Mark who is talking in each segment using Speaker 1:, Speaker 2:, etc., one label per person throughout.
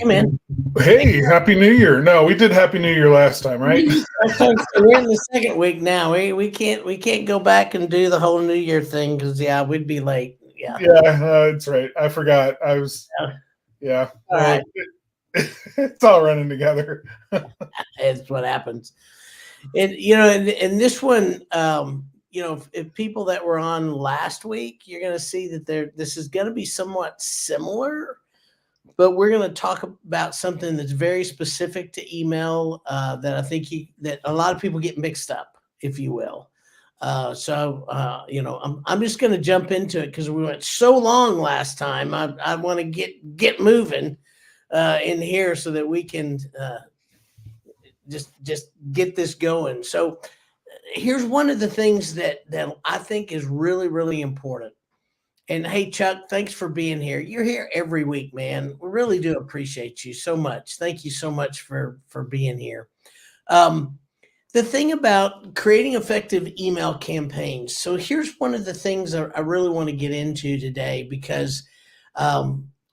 Speaker 1: Hey, man.
Speaker 2: Hey, Happy New Year. No, we did Happy New Year last time, right?
Speaker 1: So we're in the second week now. We can't go back and do the whole New Year thing because we'd be late. Yeah.
Speaker 2: Yeah, that's right. I forgot. Yeah.
Speaker 1: All
Speaker 2: Well,
Speaker 1: right.
Speaker 2: it's all running together.
Speaker 1: It's what happens. And in this one, if people that were on last week, you're going to see that this is going to be somewhat similar, but we're going to talk about something that's very specific to email that I think that a lot of people get mixed up, if you will. I'm just going to jump into it because we went so long last time. I want to get moving in here so that we can just get this going. So here's one of the things that I think is really, really important. And hey, Chuck, thanks for being here. You're here every week, man. We really do appreciate you so much. Thank you so much for being here. Um, the thing about creating effective email campaigns. So here's one of the things I really want to get into today because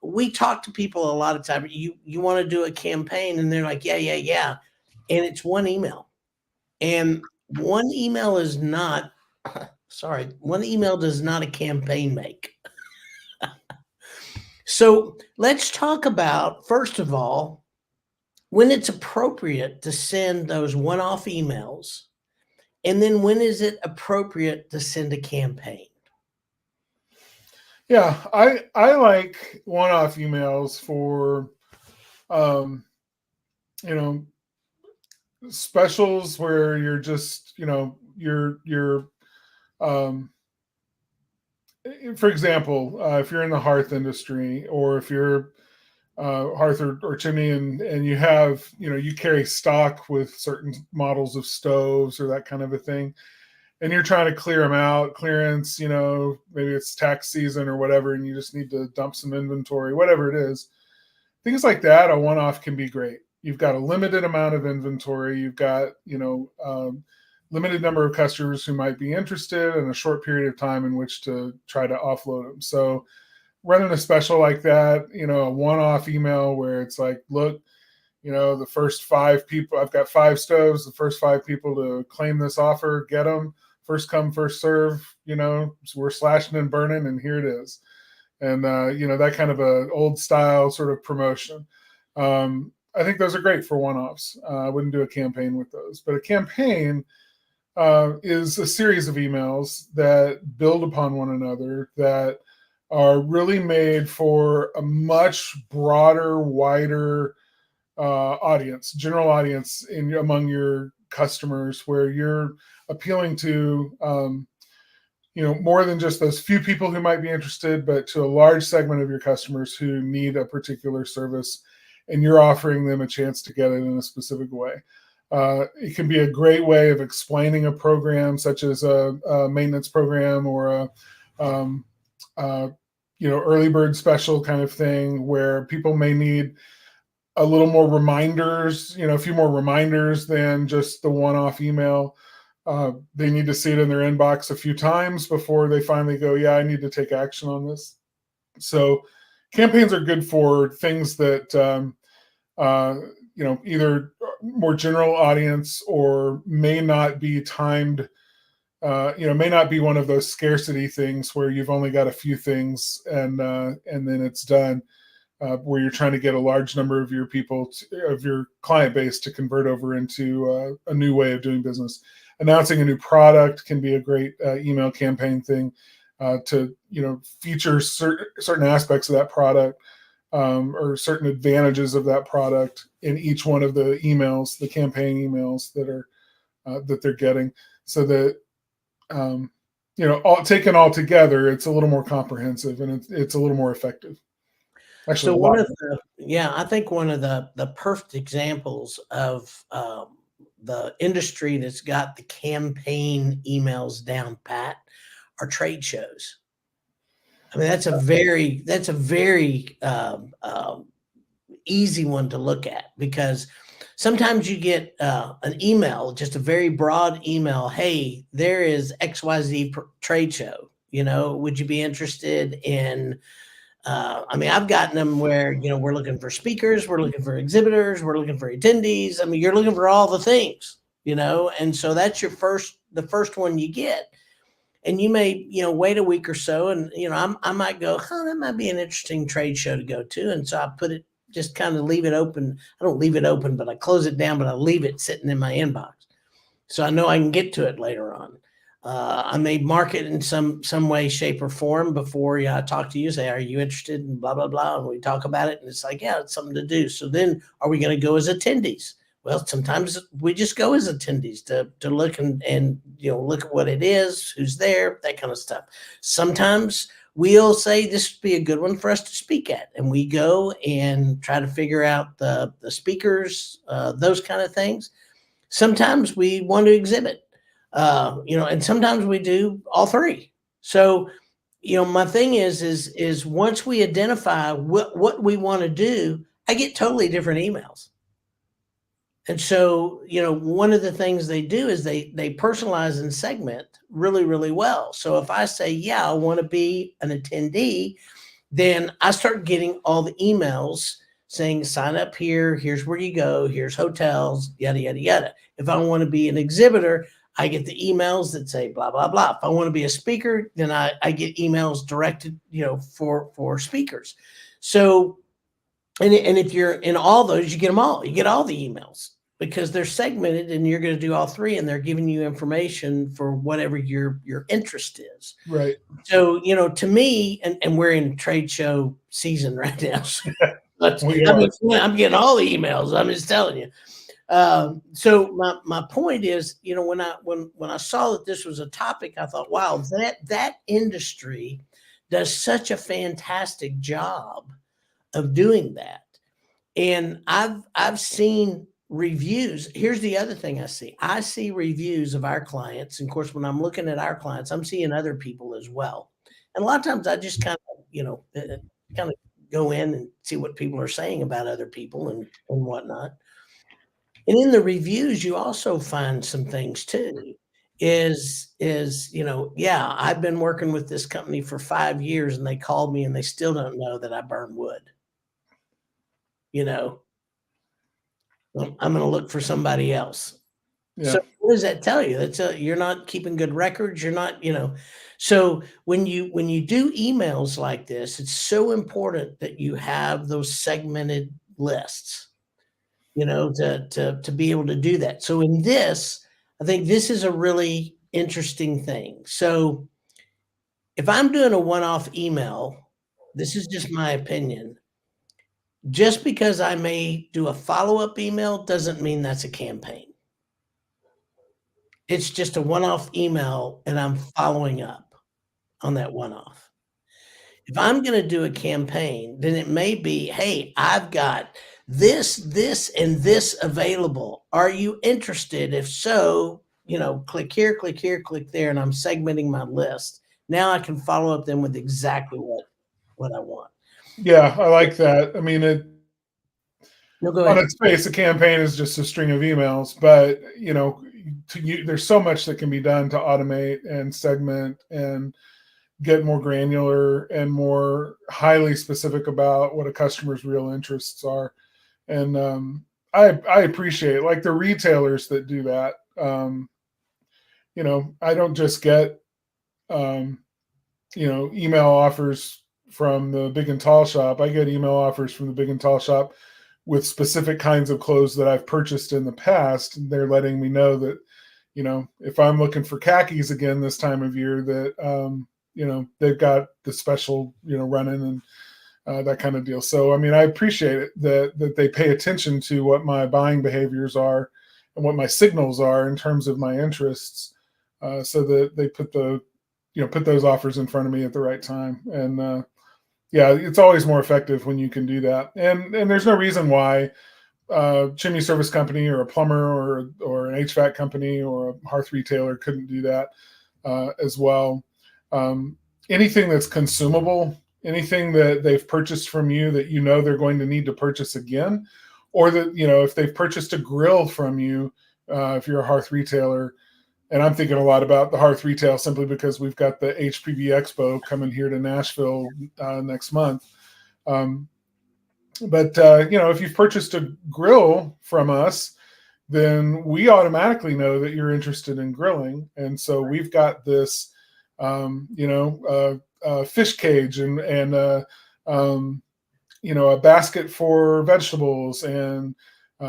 Speaker 1: we talk to people a lot of time. You want to do a campaign, and they're like, yeah, and it's one email, and one email is not. Sorry, one email does not a campaign make. So let's talk about, first of all, when it's appropriate to send those one off emails, and then when is it appropriate to send a campaign?
Speaker 2: Yeah, I like one-off emails for um, you know, specials where you're just, you're um for example, if you're in the hearth industry, or if you're hearth or chimney, and you have, you carry stock with certain models of stoves or that kind of a thing, and you're trying to clear them out, clearance, maybe it's tax season or whatever, and you just need to dump some inventory, whatever it is. Things like that, a one-off can be great. You've got a limited amount of inventory. You've got, limited number of customers who might be interested, and a short period of time in which to try to offload them. So running a special like that, a one-off email where it's like, look, the first 5 people, I've got 5 stoves, the first 5 people to claim this offer, get them. First come, first serve, so we're slashing and burning, and here it is. And, that kind of a old style sort of promotion. I think those are great for one-offs. I wouldn't do a campaign with those, but a campaign is a series of emails that build upon one another, that are really made for a much broader, wider audience, general audience among your customers, where you're appealing to more than just those few people who might be interested, but to a large segment of your customers who need a particular service, and you're offering them a chance to get it in a specific way. It can be a great way of explaining a program, such as a maintenance program, or early bird special kind of thing, where people may need a little more reminders, a few more reminders than just the one-off email. They need to see it in their inbox a few times before they finally go, yeah, I need to take action on this. So campaigns are good for things that, either more general audience, or may not be timed, may not be one of those scarcity things where you've only got a few things and then it's done. Where you're trying to get a large number of your people, of your client base, to convert over into a new way of doing business. Announcing a new product can be a great email campaign thing, to feature certain aspects of that product, or certain advantages of that product in each one of the emails, the campaign emails that they're getting, so that all taken all together, it's a little more comprehensive, and it's a little more effective. Actually,
Speaker 1: I think one of the perfect examples of the industry that's got the campaign emails down pat are trade shows. I mean, that's a very easy one to look at, because sometimes you get an email, just a very broad email. Hey, there is XYZ trade show. Would you be interested in I mean, I've gotten them where, we're looking for speakers, we're looking for exhibitors, we're looking for attendees. I mean, you're looking for all the things, and so that's the first one you get. And you may, wait a week or so, and I might go, that might be an interesting trade show to go to. And so I put it, just kind of leave it open. I don't leave it open, but I close it down, but I leave it sitting in my inbox, so I know I can get to it later on. I may mark it in some way, shape, or form before I talk to you. Say, are you interested in blah blah blah? And we talk about it, and it's like, yeah, it's something to do. So then, are we going to go as attendees? Well, sometimes we just go as attendees to look and look at what it is, who's there, that kind of stuff. Sometimes we'll say this would be a good one for us to speak at, and we go and try to figure out the speakers, those kind of things. Sometimes we want to exhibit, and sometimes we do all three. So, my thing is once we identify what we want to do, I get totally different emails. And so, one of the things they do is they personalize and segment really, really well. So if I say, yeah, I want to be an attendee, then I start getting all the emails saying, sign up here, here's where you go, here's hotels, yada, yada, yada. If I want to be an exhibitor, I get the emails that say blah, blah, blah. If I want to be a speaker, then I get emails directed, for speakers. So, and if you're in all those, you get them all. You get all the emails because they're segmented, and you're going to do all three, and they're giving you information for whatever your interest is.
Speaker 2: Right.
Speaker 1: So, to me, and we're in trade show season right now. So I'm getting all the emails. I'm just telling you. So my point is, when I saw that this was a topic, I thought, wow, that industry does such a fantastic job of doing that. And I've seen reviews. Here's the other thing I see reviews of our clients. And of course, when I'm looking at our clients, I'm seeing other people as well. And a lot of times I just kind of go in and see what people are saying about other people and whatnot. And in the reviews, you also find some things too. Yeah, I've been working with this company for 5 years, and they called me and they still don't know that I burn wood. I'm going to look for somebody else. Yeah. So what does that tell you? You're not keeping good records. You're not, So when you do emails like this, it's so important that you have those segmented lists, to be able to do that. So in this, I think this is a really interesting thing. So if I'm doing a one-off email, this is just my opinion. Just because I may do a follow-up email doesn't mean that's a campaign. It's just a one-off email, and I'm following up on that one-off. If I'm going to do a campaign, then it may be, hey, I've got this, and this available. Are you interested? If so, click here, click there, and I'm segmenting my list. Now I can follow up them with exactly what I want.
Speaker 2: Yeah, I like that. I mean,
Speaker 1: No, go ahead.
Speaker 2: On its face, a campaign is just a string of emails, but there's so much that can be done to automate and segment and get more granular and more highly specific about what a customer's real interests are. And I appreciate, like, the retailers that do that. I don't just get email offers from the big and tall shop. I get email offers from the big and tall shop with specific kinds of clothes that I've purchased in the past. They're letting me know that, if I'm looking for khakis again this time of year, that, they've got the special, running and that kind of deal. So, I mean, I appreciate it that they pay attention to what my buying behaviors are and what my signals are in terms of my interests, so that they put those offers in front of me at the right time. And, yeah, it's always more effective when you can do that. And there's no reason why chimney service company or a plumber or an HVAC company or a hearth retailer couldn't do that as well. Anything that's consumable, anything that they've purchased from you that they're going to need to purchase again, or that, if they've purchased a grill from you, if you're a hearth retailer. And I'm thinking a lot about the hearth retail simply because we've got the HPV Expo coming here to Nashville next month. Um, but if you've purchased a grill from us, then we automatically know that you're interested in grilling, and so we've got this, fish cage and a basket for vegetables and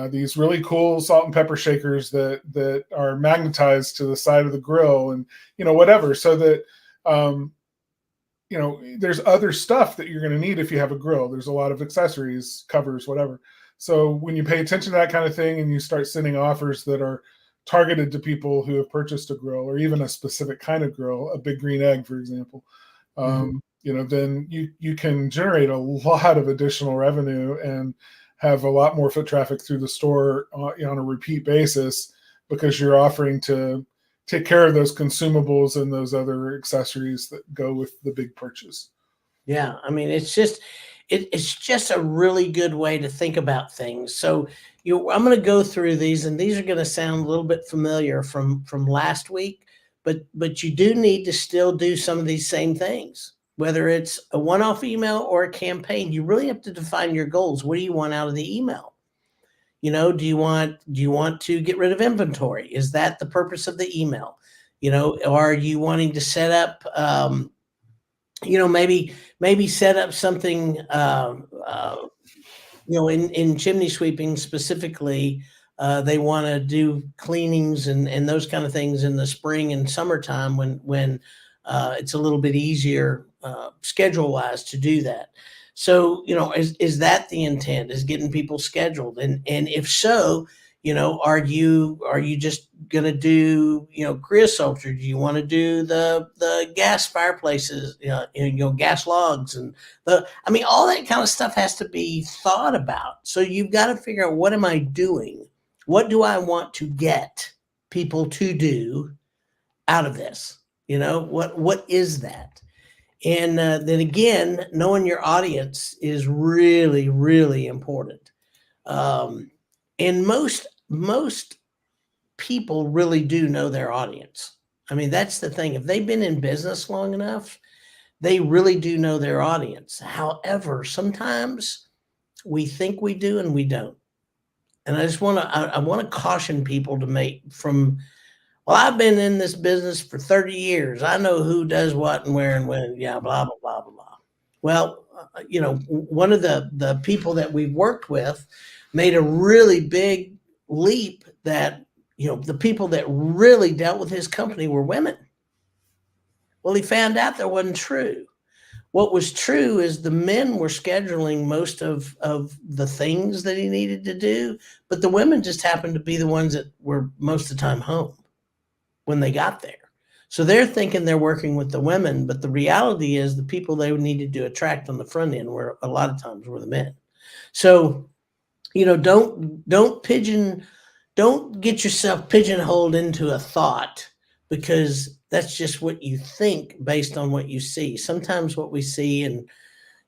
Speaker 2: these really cool salt and pepper shakers that are magnetized to the side of the grill, and whatever, so that there's other stuff that you're going to need if you have a grill. There's a lot of accessories, covers, whatever. So when you pay attention to that kind of thing and you start sending offers that are targeted to people who have purchased a grill or even a specific kind of grill, a Big Green Egg, for example, then you can generate a lot of additional revenue and have a lot more foot traffic through the store on a repeat basis, because you're offering to take care of those consumables and those other accessories that go with the big purchase.
Speaker 1: Yeah, I mean, it's just a really good way to think about things. So I'm going to go through these, and these are going to sound a little bit familiar from last week, but you do need to still do some of these same things, whether it's a one-off email or a campaign. You really have to define your goals. What do you want out of the email? Do you want to get rid of inventory? Is that the purpose of the email? Are you wanting to set up, maybe set up something, in chimney sweeping specifically, they want to do cleanings and those kind of things in the spring and summertime when it's a little bit easier schedule wise to do that. So, is that the intent, is getting people scheduled? And if so, are you just going to do, creosote, or do you want to do the gas fireplaces, gas logs and all that kind of stuff has to be thought about. So you've got to figure out, what am I doing? What do I want to get people to do out of this? What is that? And then again, knowing your audience is really, really important. And most people really do know their audience. I mean, that's the thing. If they've been in business long enough, they really do know their audience. However, sometimes we think we do and we don't. And I just want to caution people I've been in this business for 30 years. I know who does what and where and when. Yeah, blah, blah, blah, blah, blah. Well, one of the people that we've worked with made a really big leap that, the people that really dealt with his company were women. Well, he found out that wasn't true. What was true is the men were scheduling most of the things that he needed to do, but the women just happened to be the ones that were most of the time home when they got there. So they're thinking they're working with the women, but the reality is the people they needed to attract on the front end were a lot of times were the men. So, don't get yourself pigeonholed into a thought, because that's just what you think based on what you see. Sometimes what we see and,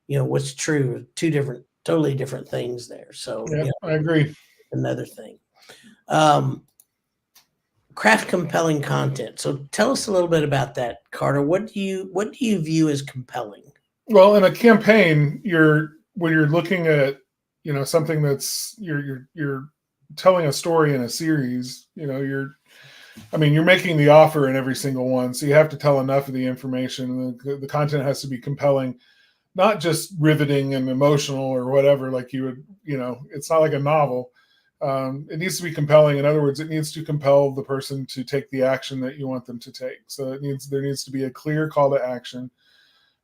Speaker 1: what's true are two totally different things there. So
Speaker 2: yeah, I agree.
Speaker 1: Another thing. Craft compelling content. So tell us a little bit about that, Carter. What do you view as compelling?
Speaker 2: Well, in a campaign, when you're looking at, something that's you're telling a story in a series, you're making the offer in every single one. So you have to tell enough of the information. The content has to be compelling, not just riveting and emotional or whatever, like you would, it's not like a novel. It needs to be compelling. In other words, it needs to compel the person to take the action that you want them to take. So there needs to be a clear call to action.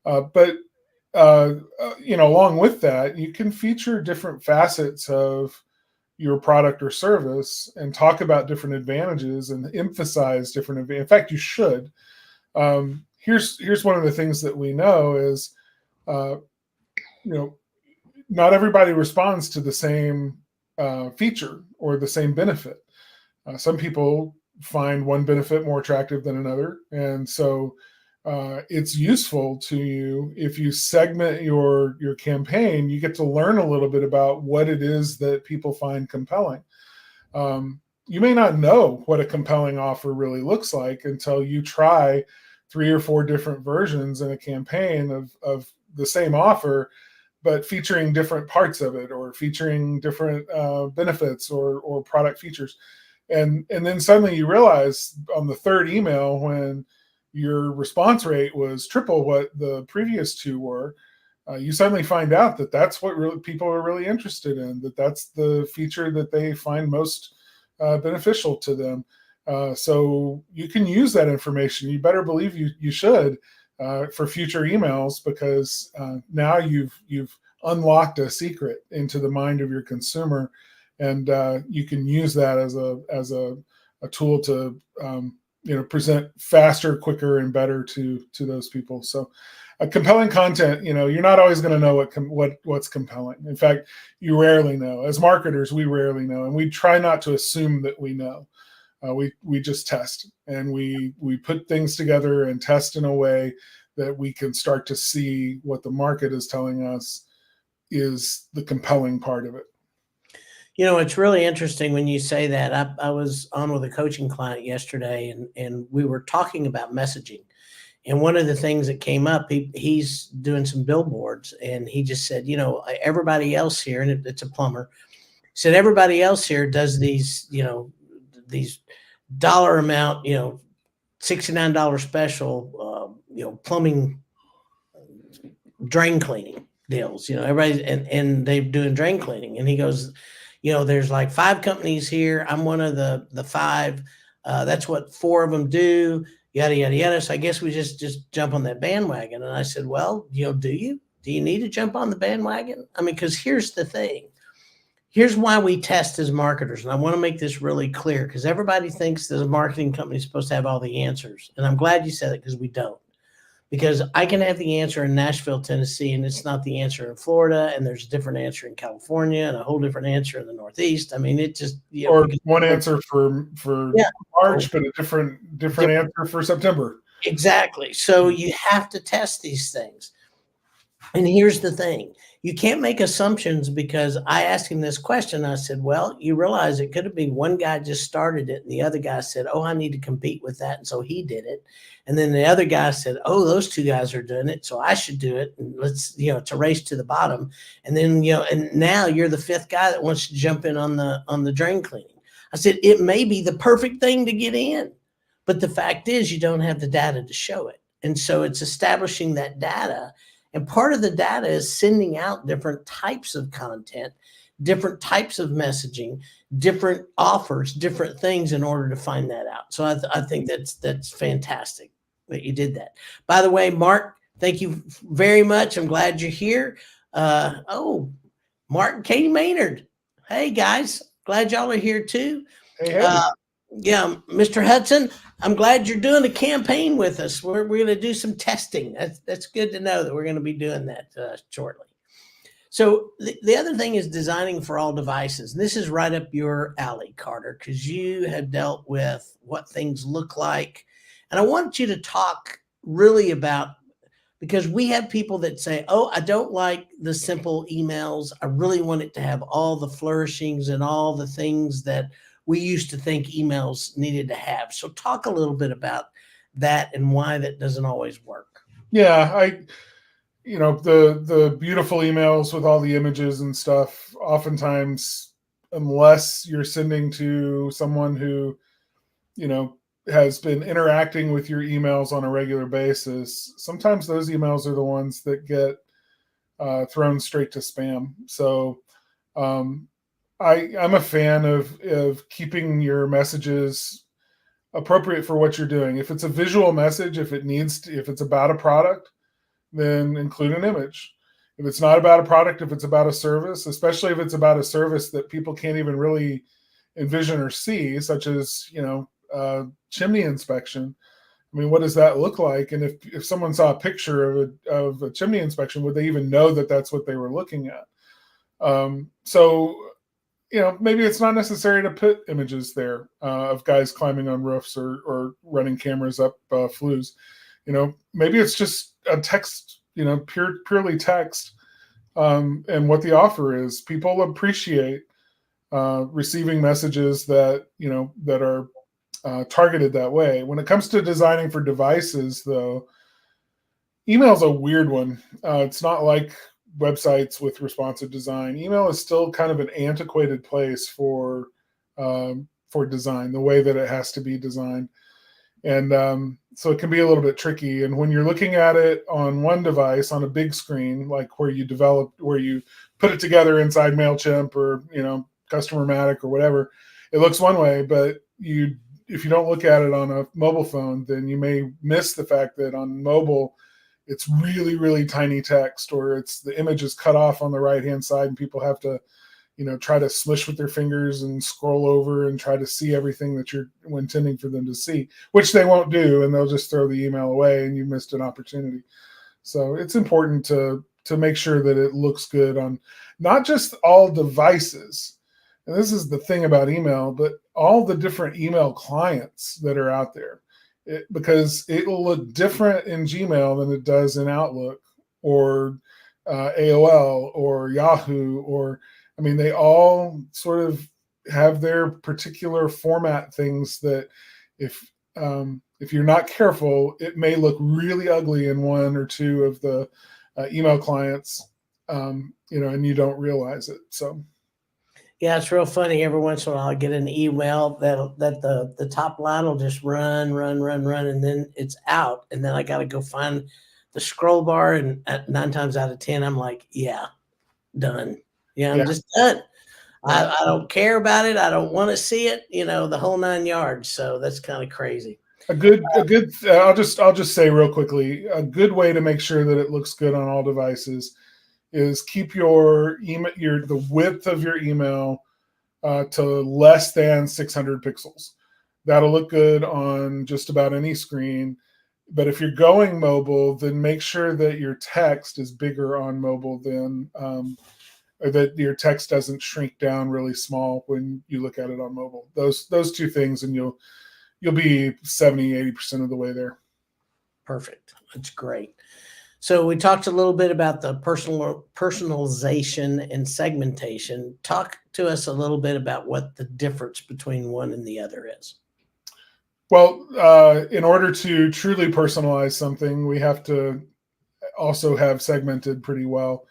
Speaker 2: But along with that, you can feature different facets of your product or service and talk about different advantages and emphasize different advantages. In fact, you should. Here's one of the things that we know is, not everybody responds to the same feature or the same benefit. Some people find one benefit more attractive than another. And so it's useful to you if you segment your campaign. You get to learn a little bit about what it is that people find compelling. You may not know what a compelling offer really looks like until you try 3 or 4 different versions in a campaign of the same offer but featuring different parts of it, or featuring different benefits or product features. And then suddenly you realize on the third email, when your response rate was triple what the previous two were, you suddenly find out that that's what really people are really interested in, that's the feature that they find most beneficial to them. So you can use that information. You better believe you should, for future emails, because now you've unlocked a secret into the mind of your consumer, and you can use that as a tool to present faster, quicker, and better to those people. So compelling content, you're not always going to know what's compelling. In fact, you rarely know. As marketers, we rarely know, and we try not to assume that we know. We just test, and we put things together and test in a way that we can start to see what the market is telling us is the compelling part of it.
Speaker 1: It's really interesting when you say that. I was on with a coaching client yesterday, and we were talking about messaging. And one of the things that came up, he's doing some billboards, and he just said, everybody else here, and it's a plumber, said everybody else here does these, these dollar amount, $69 special, plumbing drain cleaning deals, everybody, and they're doing drain cleaning. And he goes, there's like 5 companies here. I'm one of the 5. That's what 4 of them do, yada, yada, yada. So I guess we just jump on that bandwagon. And I said, well, do you need to jump on the bandwagon? I mean, because here's the thing. Here's why we test as marketers. And I want to make this really clear, because everybody thinks that a marketing company is supposed to have all the answers. And I'm glad you said it, because we don't. Because I can have the answer in Nashville, Tennessee, and it's not the answer in Florida, and there's a different answer in California, and a whole different answer in the Northeast. I mean, it just
Speaker 2: or one answer for March, but a different answer for September.
Speaker 1: Exactly. So you have to test these things. And here's the thing. You can't make assumptions, because I asked him this question. I said, well, you realize it could have been one guy just started it, and the other guy said, oh, I need to compete with that. And so he did it. And then the other guy said, oh, those 2 guys are doing it, so I should do it. And let's, it's a race to the bottom. And then, and now you're the 5th guy that wants to jump in on the drain cleaning. I said, it may be the perfect thing to get in, but the fact is you don't have the data to show it. And so it's establishing that data. And part of the data is sending out different types of content, different types of messaging, different offers, different things, in order to find that out. So I think that's fantastic that you did that. By the way, Mark, thank you very much. I'm glad you're here. Mark and Katie Maynard. Hey, guys. Glad y'all are here too.
Speaker 2: Hey.
Speaker 1: Yeah, Mr. Hudson, I'm glad you're doing a campaign with us. We're going to do some testing. That's good to know that we're going to be doing that shortly. So the other thing is designing for all devices. And this is right up your alley, Carter, because you have dealt with what things look like. And I want you to talk really about, because we have people that say, oh, I don't like the simple emails. I really want it to have all the flourishings and all the things that we used to think emails needed to have. So talk a little bit about that and why that doesn't always work.
Speaker 2: Yeah, the beautiful emails with all the images and stuff, oftentimes, unless you're sending to someone who, has been interacting with your emails on a regular basis, sometimes those emails are the ones that get thrown straight to spam. So I'm a fan of keeping your messages appropriate for what you're doing. If it's a visual message, if it's about a product, then include an image. If it's not about a product, if it's about a service, especially if it's about a service that people can't even really envision or see, such as, chimney inspection. I mean, what does that look like? And if someone saw a picture of a chimney inspection, would they even know that that's what they were looking at? So maybe it's not necessary to put images there of guys climbing on roofs or running cameras up flues. Maybe it's just a text, purely text, and what the offer is. People appreciate receiving messages that are targeted that way. When it comes to designing for devices, though, email's a weird one. It's not like websites with responsive design. Email is still kind of an antiquated place for design, the way that it has to be designed. And so it can be a little bit tricky. And when you're looking at it on one device on a big screen, like where you put it together inside MailChimp or, Customer-Matic or whatever, it looks one way, but if you don't look at it on a mobile phone, then you may miss the fact that on mobile, it's really, really tiny text, or the image is cut off on the right-hand side and people have to, try to smush with their fingers and scroll over and try to see everything that you're intending for them to see, which they won't do, and they'll just throw the email away and you missed an opportunity. So it's important to make sure that it looks good on not just all devices. And this is the thing about email, but all the different email clients that are out there, because it will look different in Gmail than it does in Outlook or AOL or Yahoo, they all sort of have their particular format things that if you're not careful, it may look really ugly in one or two of the email clients, and you don't realize it. So.
Speaker 1: Yeah, it's real funny. Every once in a while, I get an email that the top line will just run, and then it's out. And then I got to go find the scroll bar. And 9 times out of 10, I'm like, yeah, done. Yeah, I'm just done. I don't care about it. I don't want to see it, the whole 9 yards. So that's kind of crazy.
Speaker 2: I'll just say real quickly, a good way to make sure that it looks good on all devices is keep your email, the width of your email to less than 600 pixels. That'll look good on just about any screen. But if you're going mobile, then make sure that your text is bigger on mobile than, or that your text doesn't shrink down really small when you look at it on mobile. Those 2 things, and you'll be 70-80% of the way there.
Speaker 1: Perfect. That's great. So we talked a little bit about the personalization and segmentation. Talk to us a little bit about what the difference between one and the other is.
Speaker 2: Well, in order to truly personalize something, we have to also have segmented pretty well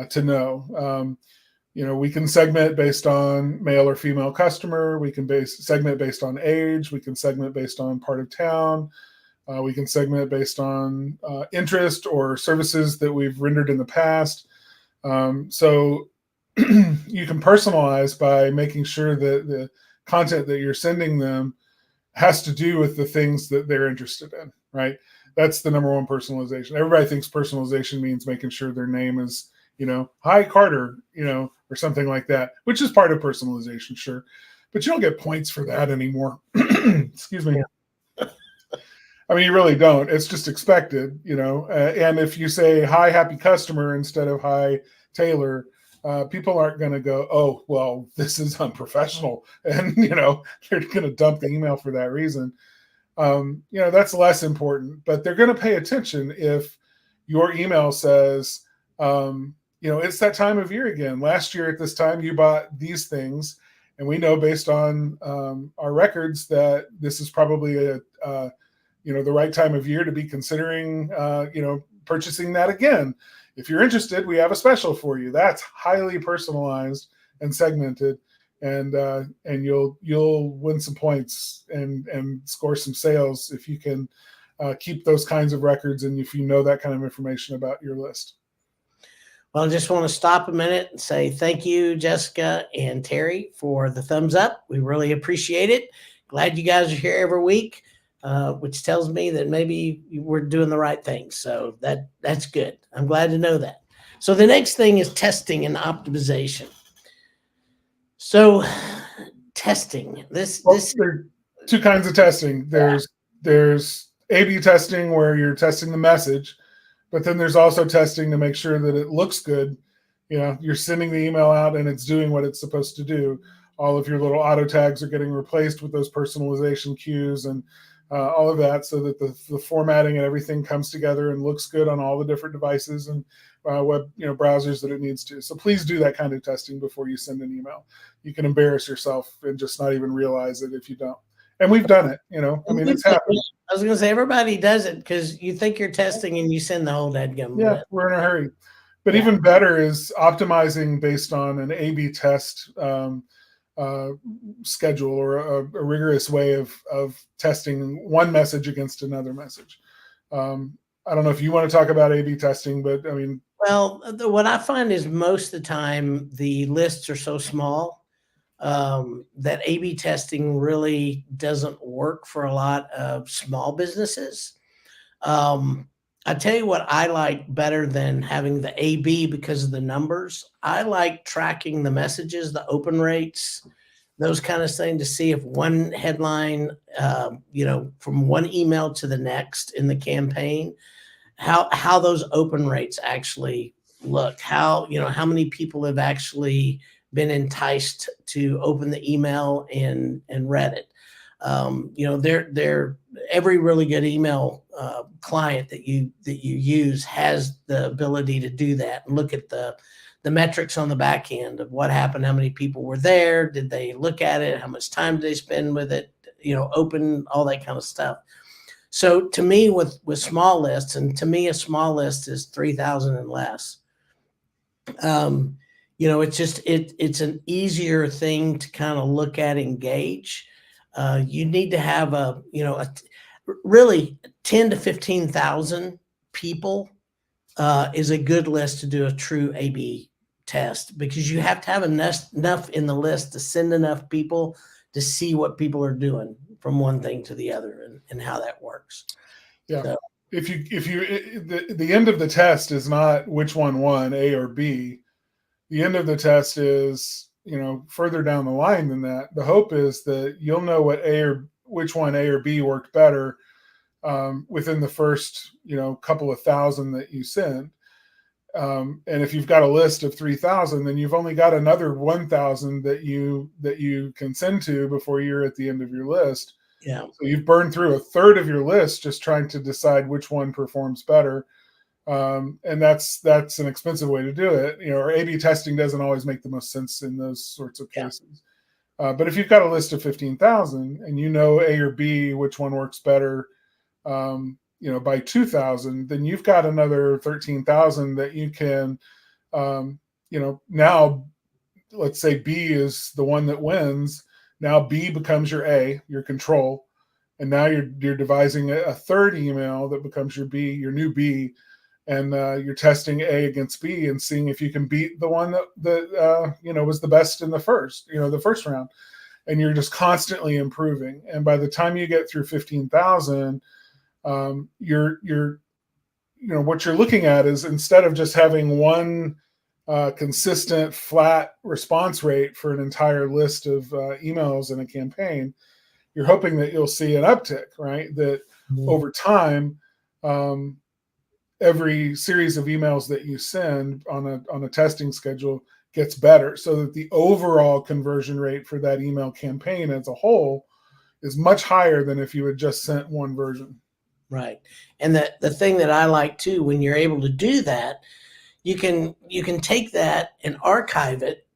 Speaker 2: to know. We can segment based on male or female customer. We can segment based on age. We can segment based on part of town. We can segment based on interest or services that we've rendered in the past. So you can personalize by making sure that the content that you're sending them has to do with the things that they're interested in, right? That's the number one personalization. Everybody thinks personalization means making sure their name is, hi Carter, or something like that, which is part of personalization, sure. But you don't get points for that anymore. Excuse me. Yeah. You really don't. It's just expected, and if you say, hi, happy customer, instead of hi, Taylor, people aren't going to go, oh, well, this is unprofessional. And, they're going to dump the email for that reason. That's less important, but they're going to pay attention if your email says, it's that time of year again. Last year at this time, you bought these things. And we know based on our records that this is probably the right time of year to be considering, purchasing that again. If you're interested, we have a special for you. That's highly personalized and segmented, and you'll win some points and score some sales if you can keep those kinds of records and if you know that kind of information about your list.
Speaker 1: Well, I just want to stop a minute and say thank you, Jessica and Terry, for the thumbs up. We really appreciate it. Glad you guys are here every week. Which tells me that maybe we're doing the right thing. So that's good. I'm glad to know that. So the next thing is testing and optimization. So testing, there are
Speaker 2: 2 kinds of testing. There's A/B testing where you're testing the message, but then there's also testing to make sure that it looks good. You're sending the email out and it's doing what it's supposed to do. All of your little auto tags are getting replaced with those personalization cues and all of that, so that the formatting and everything comes together and looks good on all the different devices and web browsers that it needs to. So please do that kind of testing before you send an email. You can embarrass yourself and just not even realize it if you don't. And we've done it. It's happened.
Speaker 1: I was going to say everybody does it because you think you're testing and you send the whole dadgum.
Speaker 2: Yeah, we're in a hurry. But
Speaker 1: Yeah.
Speaker 2: even better is optimizing based on an A/B test uh, schedule, or a rigorous way of testing one message against another message. I don't know if you want to talk about A/B testing, but I mean,
Speaker 1: Well, what I find is most of the time the lists are so small that A/B testing really doesn't work for a lot of small businesses. Um, I tell you what I like better than having the A/B because of the numbers. I like tracking the messages, the open rates, those kind of things to see if one headline, from one email to the next in the campaign, how those open rates actually look, how many people have actually been enticed to open the email and read it. They're every really good email client that you use has the ability to do that and look at the metrics on the back end of what happened, how many people were there, did they look at it, how much time did they spend with it, open, all that kind of stuff. So to me, with small lists, and to me, a small list is 3,000 and less. Um, it's an easier thing to kind of look at and gauge. You need to have really 10 to 15,000 people is a good list to do a true A/B test, because you have to have enough in the list to send enough people to see what people are doing from one thing to the other, and how that works.
Speaker 2: yeah.
Speaker 1: So,
Speaker 2: The end of the test is not which one won, A or B. The end of the test is, further down the line than that. The hope is that you'll know which one, A or B, worked better within the first, couple of thousand that you send. And if you've got a list of 3,000, then you've only got another 1,000 that you can send to before you're at the end of your list.
Speaker 1: yeah,
Speaker 2: So you've burned through a third of your list just trying to decide which one performs better. And that's an expensive way to do it. Or A/B testing doesn't always make the most sense in those sorts of
Speaker 1: yeah,
Speaker 2: cases. But if you've got a list of 15,000 and A or B, which one works better, by 2,000, then you've got another 13,000 that you can, now let's say B is the one that wins. Now B becomes your A, your control, and now you're devising a third email that becomes your B, your new B, and you're testing A against B and seeing if you can beat the one that was the best in the first round, and you're just constantly improving. And by the time you get through 15,000, what you're looking at is, instead of just having one consistent flat response rate for an entire list of emails in a campaign, you're hoping that you'll see an uptick, right? That over time, every series of emails that you send on a testing schedule gets better, so that the overall conversion rate for that email campaign as a whole is much higher than if you had just sent one version.
Speaker 1: right. And the thing that I like too, when you're able to do that, you can take that and archive it.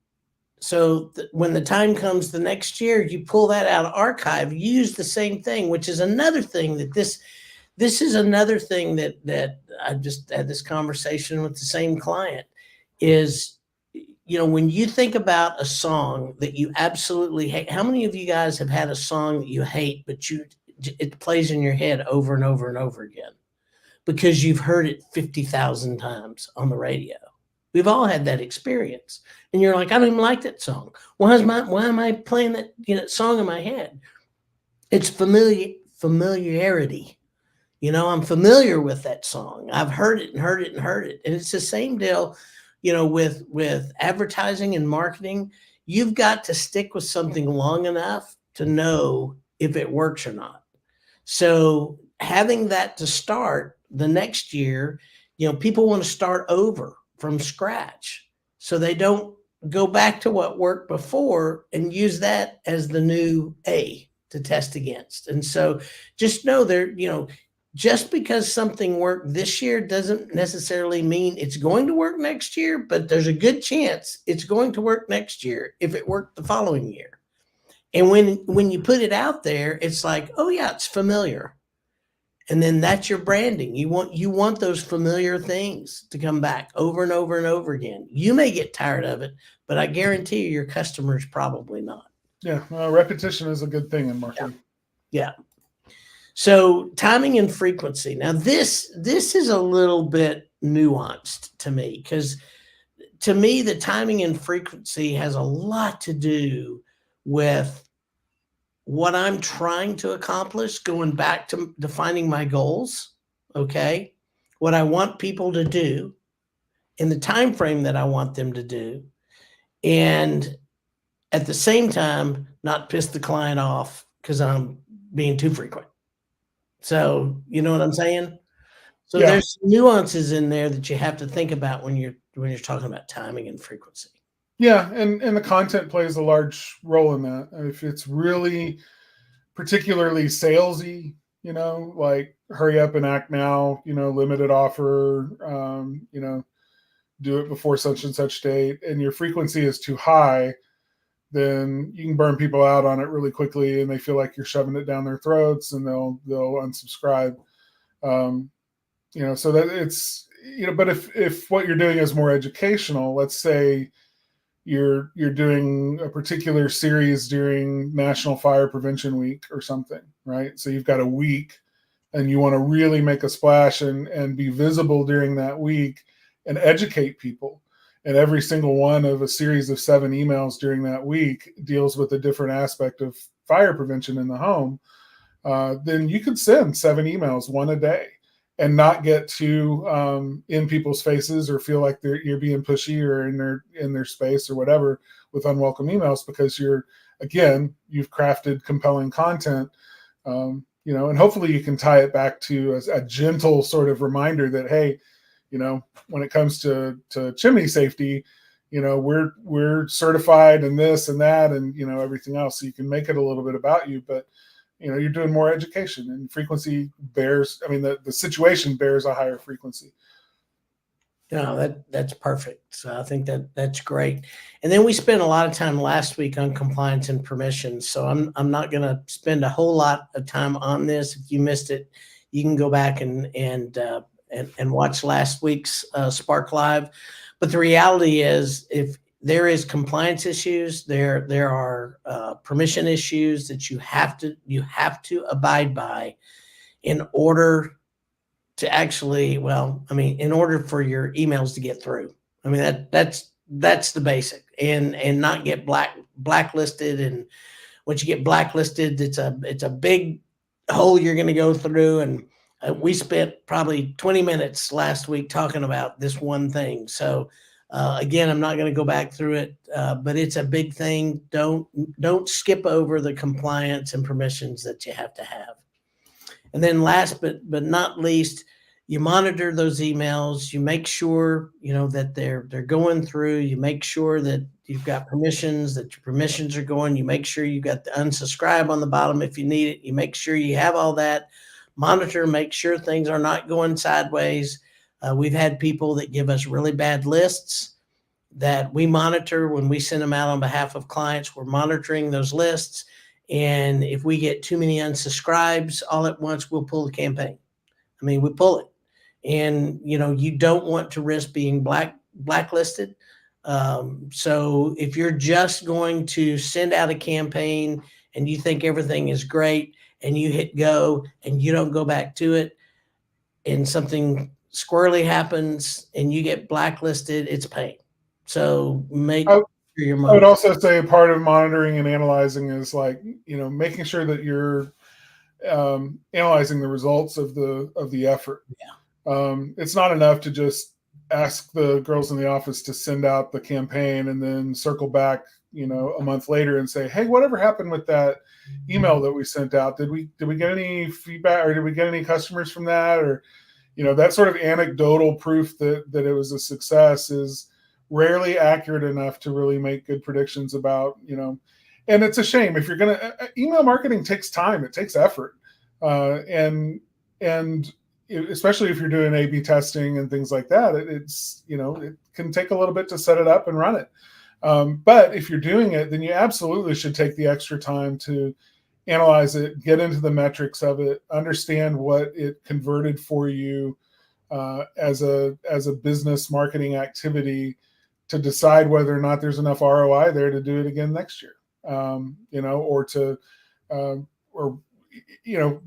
Speaker 1: So when the time comes the next year, you pull that out of archive, use the same thing, which is another thing that this is another thing that I just had this conversation with the same client is, when you think about a song that you absolutely hate, how many of you guys have had a song that you hate, but it plays in your head over and over and over again because you've heard it 50,000 times on the radio? We've all had that experience. And you're like, I don't even like that song. Why am I playing that song in my head? It's familiarity. I'm familiar with that song. I've heard it and heard it and heard it. And it's the same deal, with advertising and marketing. You've got to stick with something long enough to know if it works or not. So having that to start the next year, people want to start over from scratch, so they don't go back to what worked before and use that as the new A to test against. And so just know just because something worked this year doesn't necessarily mean it's going to work next year, but there's a good chance it's going to work next year if it worked the following year. And when you put it out there, it's like, oh yeah, it's familiar. And then that's your branding. You want those familiar things to come back over and over and over again. You may get tired of it, but I guarantee you your customers probably not.
Speaker 2: Yeah, repetition is a good thing in
Speaker 1: Yeah.
Speaker 2: marketing.
Speaker 1: Yeah. So timing and frequency. Now this is a little bit nuanced to me, because to me the timing and frequency has a lot to do with what I'm trying to accomplish, going back to defining my goals, okay? What I want people to do in the time frame that I want them to do, and at the same time not piss the client off because I'm being too frequent. So, you know what I'm saying? So
Speaker 2: Yeah,
Speaker 1: there's nuances in there that you have to think about when you're talking about timing and frequency.
Speaker 2: yeah, and the content plays a large role in that. If it's really particularly salesy, like hurry up and act now, limited offer, do it before such and such date, and your frequency is too high, then you can burn people out on it really quickly, and they feel like you're shoving it down their throats, and they'll unsubscribe. Um, so that it's but if what you're doing is more educational, let's say you're doing a particular series during National Fire Prevention Week or something, right? So you've got a week, and you want to really make a splash and be visible during that week and educate people. And every single one of a series of 7 emails during that week deals with a different aspect of fire prevention in the home. Then you could send 7 emails, one a day, and not get too in people's faces or feel like you're being pushy or in their space or whatever with unwelcome emails, because you've crafted compelling content. And hopefully you can tie it back to a gentle sort of reminder that, hey, when it comes to chimney safety, we're certified in this and that, and everything else. So you can make it a little bit about you, but you're doing more education, and frequency bears. I mean, the situation bears a higher frequency.
Speaker 1: No, that's perfect. So I think that's great. And then we spent a lot of time last week on compliance and permissions. So I'm not going to spend a whole lot of time on this. If you missed it, you can go back and watch last week's Spark Live. But the reality is, if there is compliance issues, there are permission issues that you have to abide by in order to actually, in order for your emails to get through. I mean, that's the basic, and not get blacklisted. And once you get blacklisted, it's a big hole you're going to go through. And we spent probably 20 minutes last week talking about this one thing. So again, I'm not going to go back through it, but it's a big thing. Don't skip over the compliance and permissions that you have to have. And then last but not least, you monitor those emails. You make sure that they're going through. You make sure that you've got permissions, that your permissions are going. You make sure you got the unsubscribe on the bottom if you need it. You make sure you have all that. Monitor, make sure things are not going sideways. We've had people that give us really bad lists that we monitor when we send them out on behalf of clients. We're monitoring those lists. And if we get too many unsubscribes all at once, we'll pull the campaign. I mean, we pull it. And, you don't want to risk being blacklisted. So if you're just going to send out a campaign and you think everything is great and you hit go and you don't go back to it, and something squirrely happens and you get blacklisted, it's pain. So make sure you're monitoring.
Speaker 2: I would also say part of monitoring and analyzing is making sure that you're analyzing the results of the effort.
Speaker 1: Yeah.
Speaker 2: It's not enough to just ask the girls in the office to send out the campaign and then circle back, a month later and say, hey, whatever happened with that email that we sent out? Did we get any feedback, or did we get any customers from that? Or, that sort of anecdotal proof that it was a success is rarely accurate enough to really make good predictions about, and it's a shame. If you're going to, email marketing takes time, it takes effort. And especially if you're doing A/B testing and things like that, it's it can take a little bit to set it up and run it. But if you're doing it, then you absolutely should take the extra time to analyze it, get into the metrics of it, understand what it converted for you as a business marketing activity, to decide whether or not there's enough ROI there to do it again next year. Or to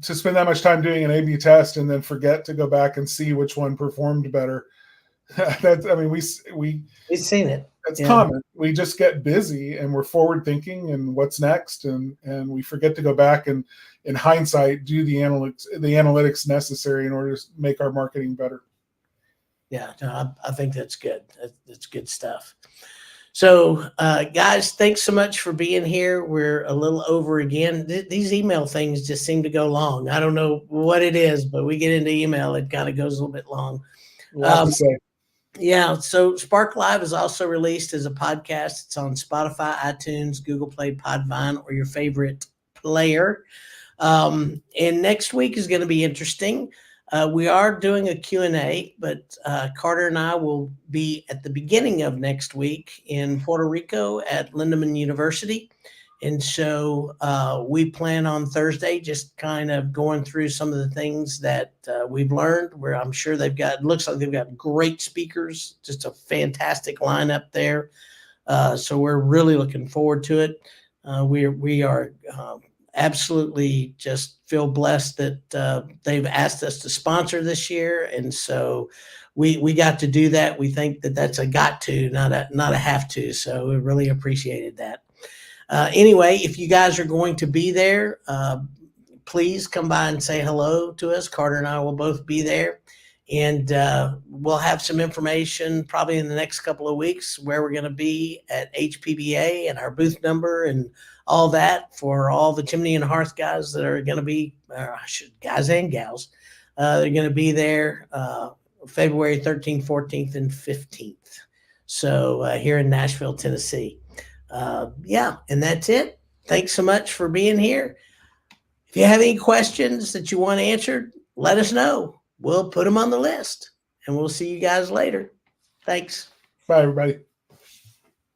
Speaker 2: to spend that much time doing an A/B test and then forget to go back and see which one performed better. We've
Speaker 1: seen it.
Speaker 2: That's common. We just get busy and we're forward thinking and what's next, and we forget to go back and, in hindsight, do the analytics necessary in order to make our marketing better.
Speaker 1: Yeah, no, I think that's good. That's good stuff. So, guys, thanks so much for being here. We're a little over again. These email things just seem to go long. I don't know what it is, but we get into email, it kind of goes a little bit long. Yeah. So Spark Live is also released as a podcast. It's on Spotify, iTunes, Google Play, Podvine, or your favorite player. And next week is going to be interesting. We are doing a Q&A, but Carter and I will be at the beginning of next week in Puerto Rico at Lindeman University. And so we plan on Thursday just kind of going through some of the things that we've learned, where I'm sure looks like they've got great speakers, just a fantastic lineup there. So we're really looking forward to it. We are absolutely just feel blessed that they've asked us to sponsor this year. And so we got to do that. We think that that's a got to, not a have to. So we really appreciated that. Anyway, if you guys are going to be there, please come by and say hello to us. Carter and I will both be there, and we'll have some information probably in the next couple of weeks where we're going to be at HPBA and our booth number and all that for all the chimney and hearth guys that are going to be, guys and gals, they're going to be there February 13th, 14th, and 15th. So here in Nashville, Tennessee. And that's it. Thanks so much for being here. If you have any questions that you want answered, let us know. We'll put them on the list, and we'll see you guys later. Thanks.
Speaker 2: Bye, everybody.